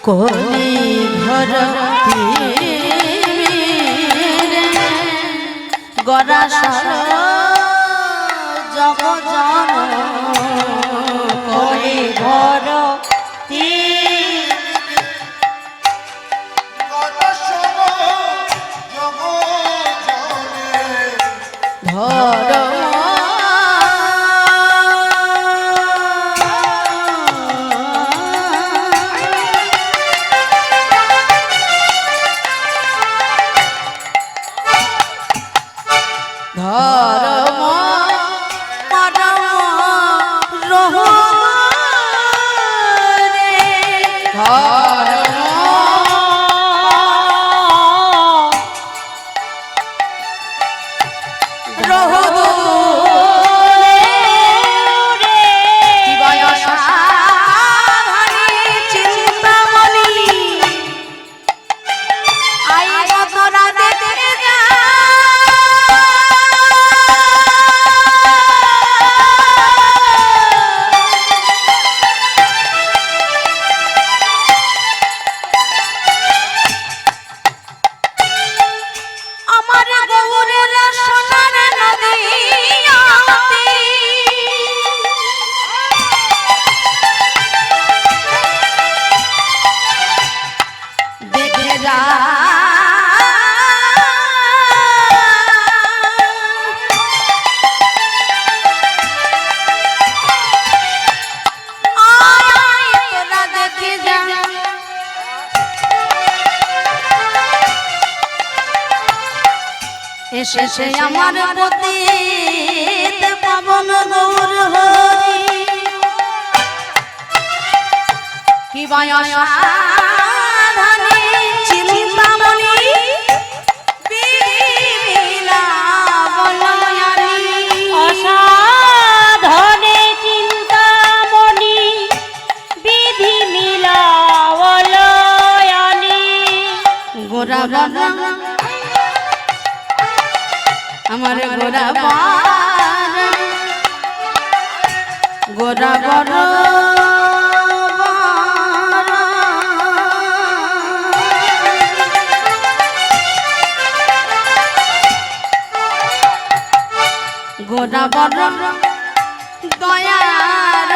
কলি ঘর গড়া সর জগজন কলি ঘর এসেছে আমার পতিত পাবন গৌর হরি কি বায়াসাধানী চিন্তামণি অসাধনে চিন্তামণি বিধি মিলাবলয়ানি গোরা বাবা আমার গোরা গোরা বড় গোরা বড় দয়ার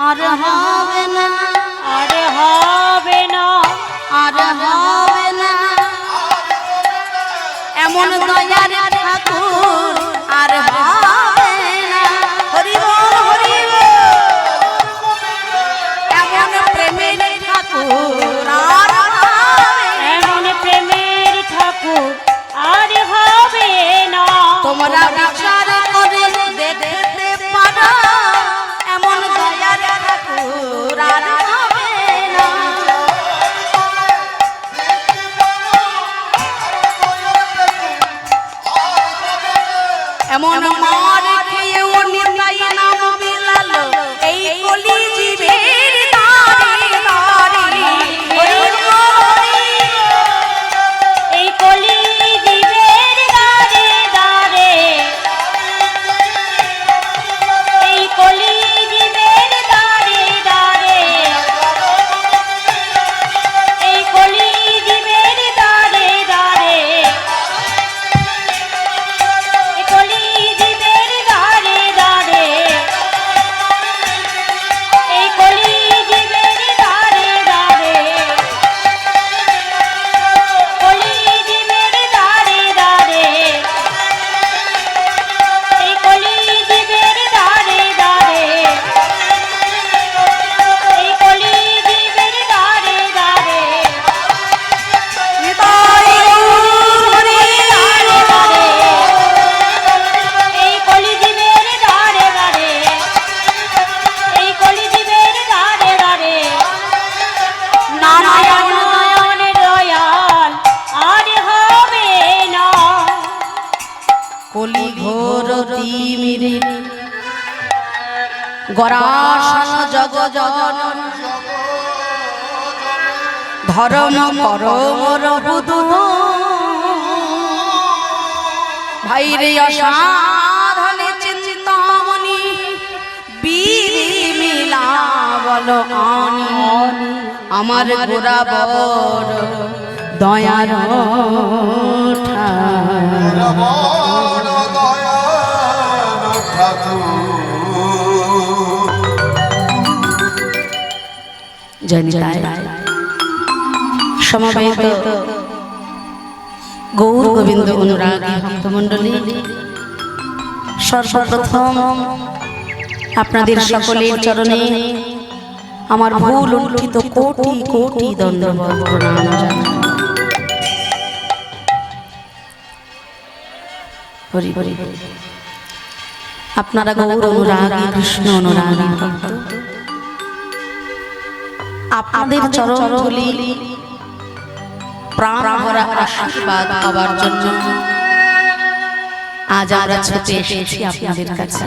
আর হবে না আর হবে না আর হবে না এমন দয়ার ঠাকুর আর হবে না হরি বল হরি এমন প্রেমের ঠাকুর আর এমন প্রেমের ঠাকুর আর হবে না তোমরা বিচার করে দেখতে পারো এমন দয়ার ঠাকুর আর হবে না এমন মার খেয়েও নিতাই নাম বিলালো এই কলি জীবের দারে দারে এই কলি জীবের দারে দারে এই কলি জীবের দারে দারে এই কলি জীবের দারে দারে এই কলি জীবের দারে দারে এই কলি জীবের দারে দারে কলি জীবের দারে দারে এই কলি জীবের দারে দারে এই কলি জীবের দারে দারে নিতাই হরি দারে দারে এই কলি জীবের দারে দারে এই কলি জীবের দারে দারে নারায়ণ নারায়ণ দয়াল আর হবে না কলি ঘোর তিমিরে গরাসন জগ জন ধর্ম করম রহুদু ভাইরে অসাধনে চিন্তামণি বীরি মিলা বলো আনি আমার গোরা বড় দয়ার জানি সমবেত গৌর গোবিন্দ অনুরাগী ভক্তমণ্ডলী, সর্বপ্রথম আপনাদের সকলের চরণে আমার ভুল উল্ঠিত কোটি কোটি দণ্ডবৎ প্রণাম জানাই। হরি হরি। আপনারা গৌর অনুরাগী, কৃষ্ণ অনুরাগী ভক্ত, আপনাদের চরণ ধুলি প্রাণ ভরা আশীর্বাদ পাওয়ার জন্য আজ আমরা ছুটে এসেছি আপনাদের কাছে।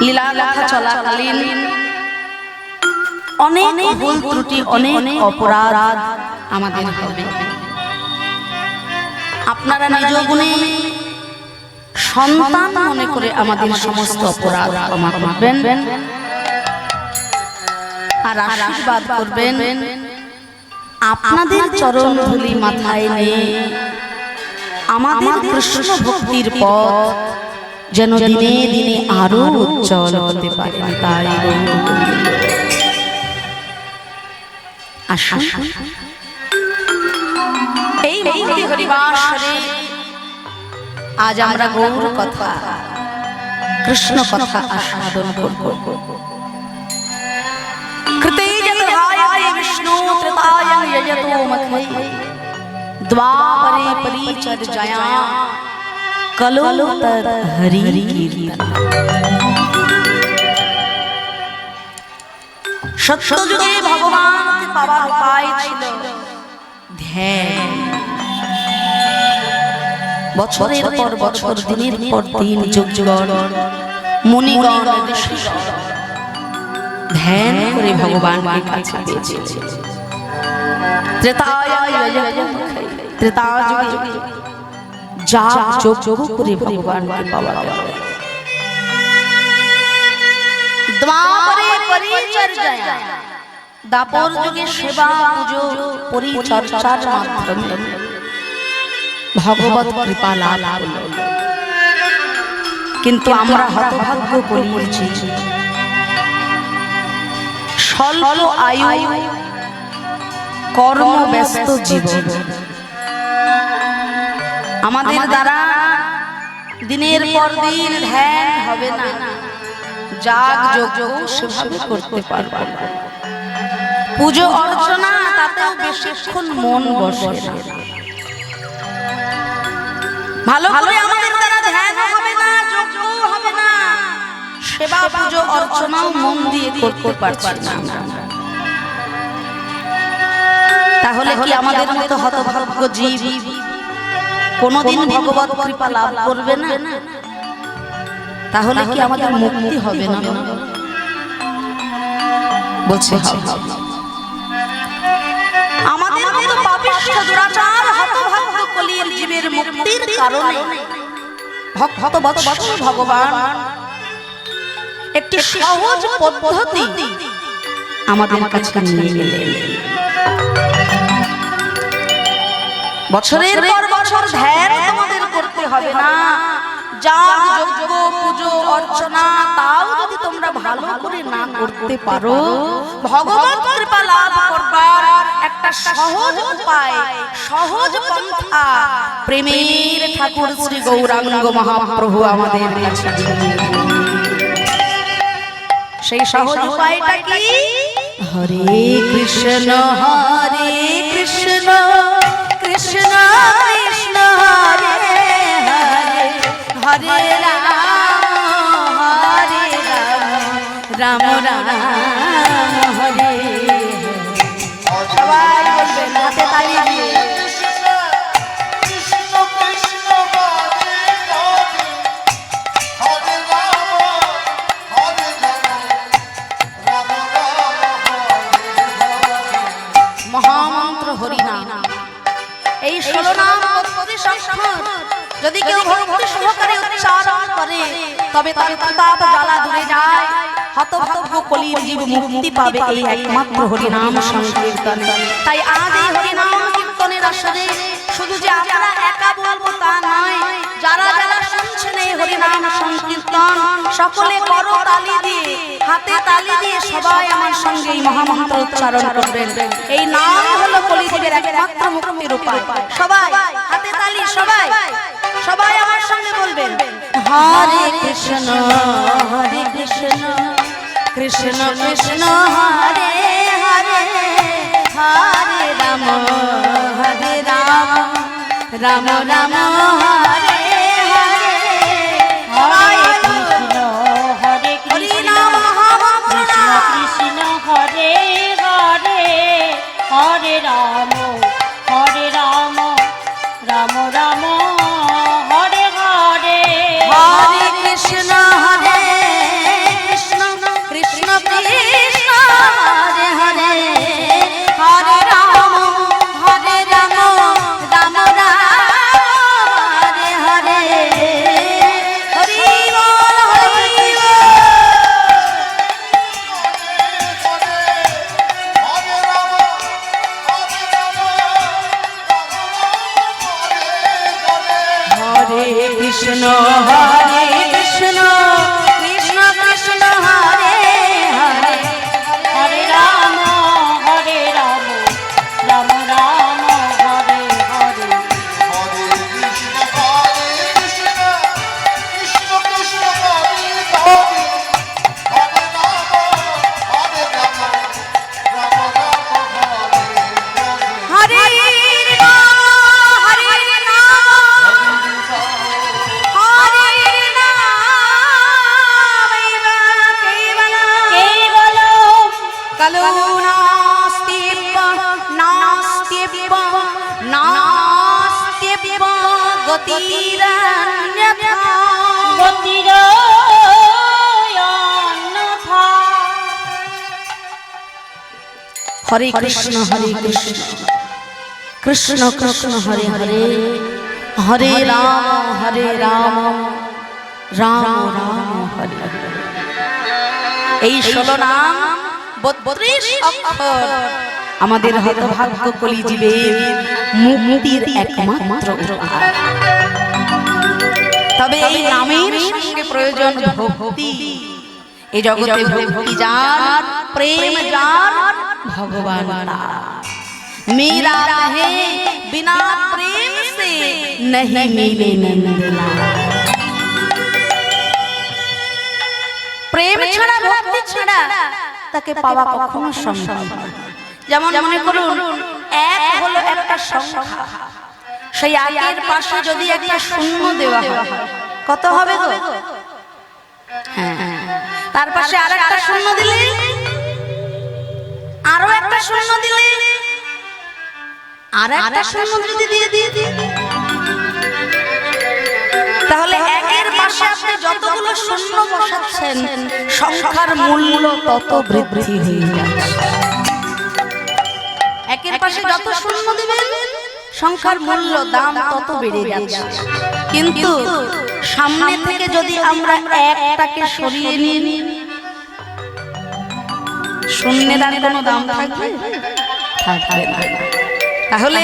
লীলা কথা চলাকালীন অনেক ভুল ত্রুটি, অনেক অপরাধ আমাদের হবে। আপনারা নিজ গুণে সন্তান মনে করে আমাদের সমস্ত অপরাধ ক্ষমা করবেন আর আশীর্বাদ করবেন। আপনাদের চরণ ধুলি মাথায় নিয়ে আমাদের কৃষ্ণ ভক্তির পথ যেন দিনে দিনে আরো উজ্জ্বল হতে পারে। তাই আসুন এই ভক্তি হরিবাসরে আজ আমরা গৌর কথা, কৃষ্ণ কথা আস্বাদন করব। विष्णु त्रेतायं यजतो मखै द्वापरे परिचर्यया कलो तद हरि कीर्तन। সত্য যুগে ভগবানকে পাওয়ার উপায় ছিল ধ্যান। বছরের পর বছর, দিনের পর দিন, যুগ যুগ মুনিগণ ঋষিগণ ধ্যান করে ভগবানকে কাছে পেয়েছে। ত্রেতা যুগে যা যোগ যোগ করে ভগবানকে পাওয়া গেল। দ্বাপরে পরিচর্যা, দাপর যুগে সেবা পুজো পরিচর্যার মাধ্যমে ভগবত কৃপা লাভ হল। কিন্তু আমরা হতভাগ্য বলিয়েছি, স্বল্প আয়ু, কর্মব্যস্ত জীবন আমাদের দ্বারা দিনের পর দিন ধ্যান হবে না, যাগ যজ্ঞ সেভাবে করতে পারব না। পুজো অর্চনা তাতেও বেশিক্ষণ মন বসে না। ভালো করে আমাদের দ্বারা ধ্যান হবে না, যজ্ঞ হবে না, সেবা পুজো অর্চনাও মন দিয়ে করতে পারছি না। তাহলে কি আমাদের মতো হতভাগ্য জীব কোনদিন ভগবত কৃপা লাভ করবে না? তাহলে কি আমাদের মুক্তি হবে না? বলছে আমাদের মতো পাপিষ্ঠ দুরাচার হতভাগ্য কলির জীবের মুক্তির কারণে ভক্ত বৎসল ভগবান একটি সহজ পদ্ধতি আমাদের কাছে নিয়ে গেলেন। বছরের পর বছর ধ্যান তোমাদের করতে হবে না, যাগ যজ্ঞ পুজো অর্চনা তাও যদি তোমরা ভালো করে না করতে পারো, ভগবত কৃপা লাভ করবার একটা সহজ উপায়, সহজ পন্থা প্রেমের ঠাকুর শ্রী গৌরাঙ্গ মহাপ্রভু আমাদের কাছে। সেই সহজ উপায়টা কি? হরে কৃষ্ণ হরে কৃষ্ণ কৃষ্ণ কৃষ্ণ হরে হরে, হরে রাম রাম রাম হরে। সবাই বলবেন হাতে তালি দিয়ে। যদি কেউ ভক্তি সহকারে উচ্চারণ করে তবে তার তাপ জ্বালা দূরে যায়। হতভাগ্য কলির জীব মুক্তি পাবে এই একমাত্র হরিনাম সংকীর্তনে। তাই আজ এই হরিনাম কীর্তনের আসরে শুধু যে আমরা একা বলবো তা নয়, যারা যারা শুনছেন এই হরিনাম সংকীর্তন সকলে করো তালি দিয়ে, হাতে তালি দিয়ে সবাই আমার সঙ্গে এই মহামন্ত্র উচ্চারণ করবেন। এই নাম হলো কলিযুগের একমাত্র মুক্তির উপায়। সবাই হাতে তালি, সবাই সবাই আমার সঙ্গে বলবেন, হরে কৃষ্ণ হরে কৃষ্ণ কৃষ্ণ কৃষ্ণ হরে হরে, হরে রাম হরে রাম রাম রাম হরে হরে, হরে কৃষ্ণ হরে কৃষ্ণ কৃষ্ণ কৃষ্ণ হরে হরে, হরে রাম রাম রাম হরে হরে। হরে কৃষ্ণ হরে কৃষ্ণ কৃষ্ণ কৃষ্ণ হরে হরে, হরে রাম রাম রাম হরে হরে। হরি বল হরি বল। হরে কৃষ্ণ হরে কৃষ্ণ কৃষ্ণ কৃষ্ণ হরে হরে, হরে রাম রাম রাম হরে হরে। হরে কৃষ্ণ কৃষ্ণ কৃষ্ণ হরে হরে, হরে রাম রাম রাম হরে হরে। হরে নাম হরে নাম হরে নাম কেবল কালো নাস্তিব নাস্তিব নাস্তিব গতিরন্যথা। গতির অন্যথা। হরে কৃষ্ণ কৃষ্ণ কৃষ্ণ হরে হরে, হরে রাম রাম রাম হরে হরে। এই 16 নাম 32 অক্ষর আমাদের হতভাগ্য কলিজীবের মুক্তির একমাত্র উপায়। তবে এই নামের সঙ্গে প্রয়োজন ভক্তি। এই জগতে ভক্তি যার, প্রেম যার, ভগবান তার। मेरा है बिना प्रेम से नहीं मिले नंदलाल। প্রেম ছাড়া ভক্তি ছাড়া তাকে পাওয়া কখনো সম্ভব নয়। যেমন মনে করুন এক হলো একটা সংখ্যা, সেই একের পাশে যদি একটা শূন্য দেওয়া হয় কত হবে গো? হ্যাঁ, তার পাশে আরেকটা শূন্য দিলে, আরো একটা শূন্য দিলে, আর একটা শূন্য যদি দিয়ে তাহলে একের পাশে আপনি যতগুলো শূন্য বসাচ্ছেন সংখ্যার মূল্য তত বৃদ্ধি হয়ে যাচ্ছে। একের পাশে যত শূন্য দিবেন সংখ্যার মূল্য দাম তত বেড়ে যাচ্ছে। কিন্তু সামনে থেকে যদি আমরা একটাকে সরিয়ে নিই, শূন্যের আর কোনো দাম থাকবে না। তাহলে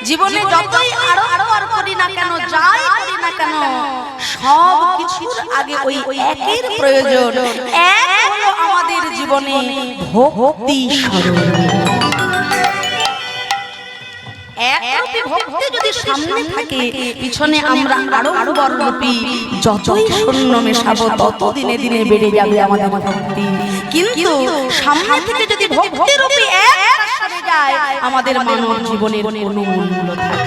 জীবনে যতই আরো আর করি না কেন, যাই করি না কেন, সব কিছুর আগে ওই একের প্রয়োজন। এক হলো আমাদের জীবনে ভক্তি স্বরূপ। একরূপী ভক্তি যদি সামনে থাকে, পিছনে আমরা আরো বড়রূপী যতই শূন্য মেশাবো তত দিনে দিনে বেড়ে যাবে আমাদের ভক্তি। কিন্তু সামনে থেকে যদি ভক্তি রূপী এক সরে যায়, আমাদের মানব জীবনের কোনো মূল্য থাকে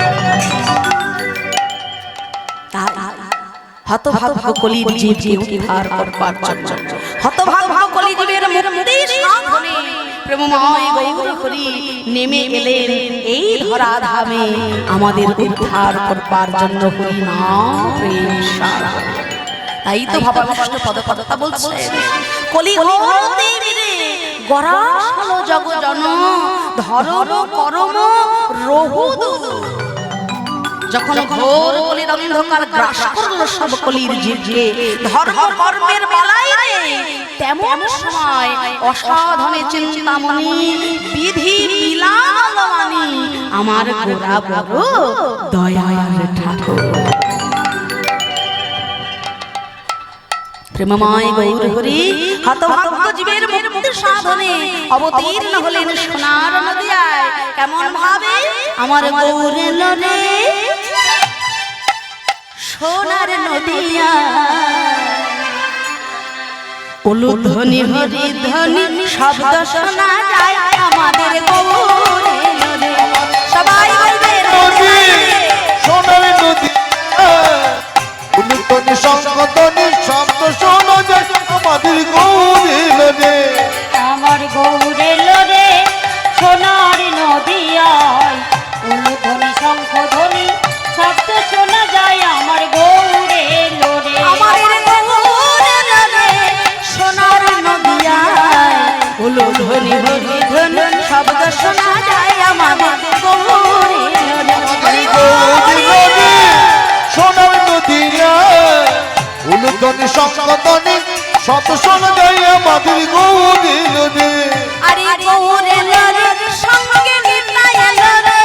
না। হতভাগ্য কলির জীবকে উদ্ধার করবার জন্য, হতভাগ্য কলিজীবের মুক্তির সাধনে প্রেমময় গৌর হরি নেমে এলেন এই ধরা ধামে আমাদের উদ্ধার করবার জন্য। হরি নাম প্রেম সারা। তাই তো ভবভষ্ট পদপদতা বলছে, কলি হতে মিলে গরাস হলো জগ জন, ধর্ম করম রহুদু। যখন ঘোর কলির অন্ধকার গ্রাস করল সব কলির জীবকে, ধর্ম কর্মের বালাই রে, তেমন সময় অসাধনে চিন্তামণি বিধি বিলাল মানি আমার গোরা বড় দয়ার ঠাকুর। প্রেমময় গৌর হরি হতভাগ্য জীবের মুক্তি সাধনে অবতীর্ণ হলেন সোনার নদিয়ায়। কেমন ভাবে আমার গৌর লরে সোনার নদিয়া, উলুধ্বনি হরি ধ্বনি শব্দ শোনা যায় আমাদের গৌর লরে। সবাই বলবে সোনার নদী, উলুধ্বনি শঙ্খধ্বনি শব্দ শোনা যায় আমাদের গৌরীল রে। আমার গৌরে লোরে সোনার নদিয়ায়, উলুধ্বনি শঙ্খধ্বনি শব্দ শোনা যায় আমার গৌরে লোরে। আমাদের গৌর লরে সোনার নদিয়ায়, উলুধ্বনি হরি ধ্বনি শব্দ শোনা যায় আমাদের গৌর লরে। গৌরীল রে সোনার নদিয়া, উলুধ্বনি শঙ্খধ্বনি শব্দ শোনা যায় আমাদের গৌরীল রে। আরে গৌর লরে সঙ্গে নিতাই এলো রে,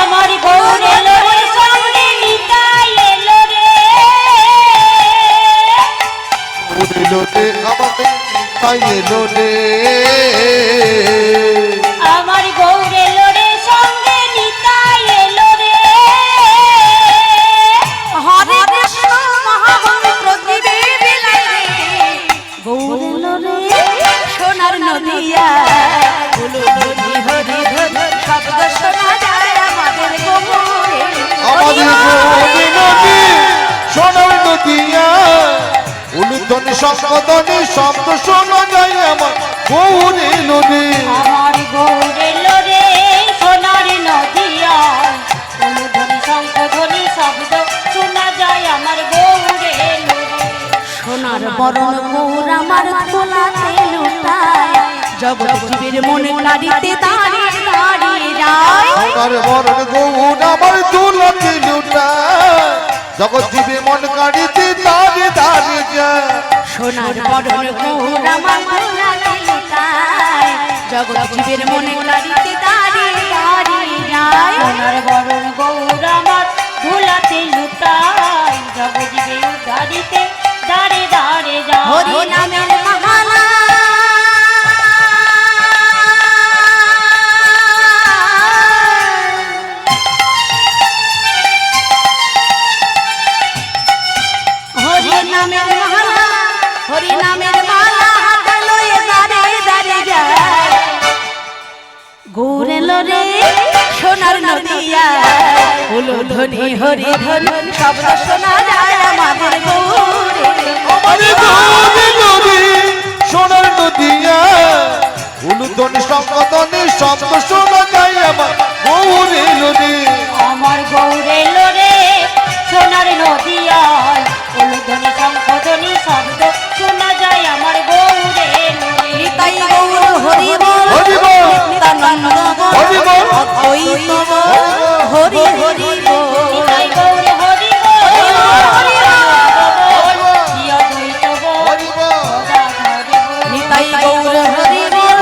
আমার গৌরে লোরে সঙ্গে নিতাই এলো রে। গৌরীল রে আমাদের তাই এলো রে। আমার গৌরে লোরে সঙ্গে নিতাই এলো রে। হরে কৃষ্ণ মহামন্ত্র দিবে বেলাই রে, গৌর লরে সোনার নদিয়া, উলুধ্বনি হরি ধ্বনি শব্দ শোনা যায় আমাদের গৌরে। আমাদের গৌরীল রে সোনার নদিয়া, উলুধ্বনি শঙ্খধ্বনি শব্দ শোনা যায় আমার গৌরীল রে। আমার গৌরে লোরে সোনার নদিয়ায়, উলুধ্বনি শঙ্খধ্বনি শব্দ শোনা যায় আমার গৌরে লোরে। সোনার বরণ গৌর আমার তোলাতে লুটায়, জগৎ জীবের মনে নাড়িতে দাঁড়িয়ে দাঁড়িয়ে যায়। সোনার বরণ গৌর আমার দুলতে লুটায়, জগৎ জীবে মন কাড়িতে দাঁড়িয়ে দাঁড়িয়ে যায়। সোনার বরণ গৌর আমার তোলাতে লুটায়, জগৎ জীবের মনে নাড়িতে দাঁড়িয়ে দাঁড়িয়ে যায়। সোনার বরণ গৌর আমার ধুলাতে লুটাই, জগজীবে উদ্ধারিতে দাঁড়ে দাঁড়ে যায়। হরি নামের মালা হরি নামের মালা, হরি নামের মালা হাতে লয়ে দাঁড়িয়ে দাঁড়িয়ে যায়। গৌর লরে সোনার নদিয়া, উলুধ্বনি হরি ধ্বনি শব্দ শোনা যায় আমাদের গৌরে। আমাদের গৌরীল রে সোনার নদিয়া, উলুধ্বনি শঙ্খধ্বনি শব্দ শোনা যায় আমার গৌরীল রে। আমার গৌরে লোরে সোনার নদিয়ায়, উলুধ্বনি শঙ্খধ্বনি শব্দ শোনা যায় আমার গৌরে লোরে। নিতাই গৌর হরি বল, হরি বল, নিত্যানন্দ বল, হরি বল, অদ্বৈত বল, হরি হরি বল। নিতাই গৌর হরি বল, হরি বল, শ্রী অদ্বৈত বল, হরি বল, গদাধর বল। নিতাই গৌর হরি বল,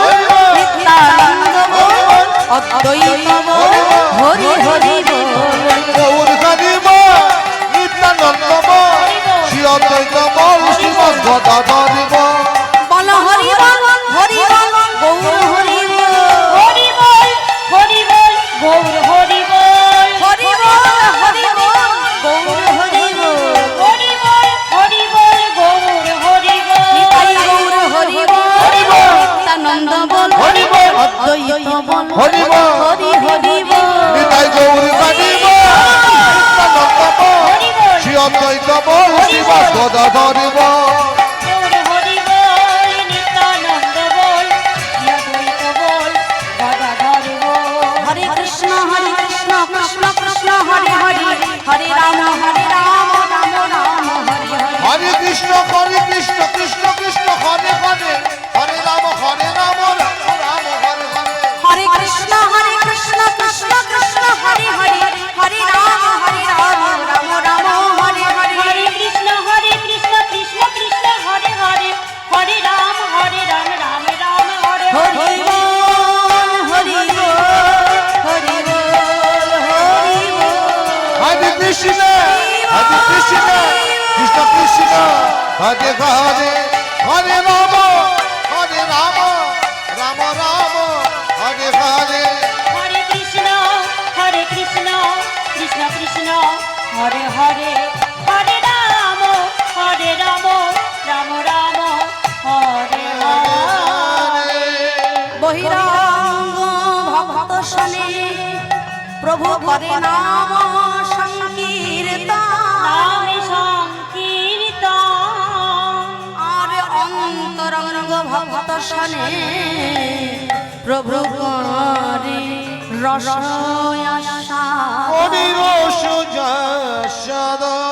নিত্যানন্দ বল, অদ্বৈত বল, হরি হরি বল। গৌর হরি বল, নিত্যানন্দ বল, শ্রী অদ্বৈত বল, শ্রীমৎ গদাধর বল। বল হরি বল, হরি বল, গৌর হরি বল, হরি বল, হরি বল, গৌর হরি বল। হরি বল, হরি বল, গৌর হরি বল। হরি বল, হরি বল, গৌর হরি বল। নিতাই গৌর হরি বল, হরি বল, নিত্যানন্দ বল, হরি বল, অদ্বৈত বল, হরি বল, হরি হরি বল। নিতাই গৌর হরি বল, নিত্যানন্দ বল, হরি বল, শ্রী অদ্বৈত বল, শ্রীমৎ গদাধর বল। গৌর হরি বল, নিত্যানন্দ বল, শ্রী অদ্বৈত বল, গদাধর বল। হরে কৃষ্ণ কৃষ্ণ কৃষ্ণ হরে হরে, হরে রাম রাম রাম হরে হরে। হরে কৃষ্ণ কৃষ্ণ কৃষ্ণ হরে হরে, হরে রাম রাম রাম হরে হরে। হরে কৃষ্ণ কৃষ্ণ কৃষ্ণ হরে হরে হরে হরে রাম হরে রাম রাম রাম হরে হরে হরে কৃষ্ণ কৃষ্ণ কৃষ্ণ হরে হরে হরে রাম রাম রাম হরে হরে বহিরঙ্গ ভক্ত শনে প্রভু করে নাম সংকীর্তন নামে সংকীর্তন আর অন্তরঙ্গ ভক্ত শনে প্রভু করে রস হরি রস যশোদা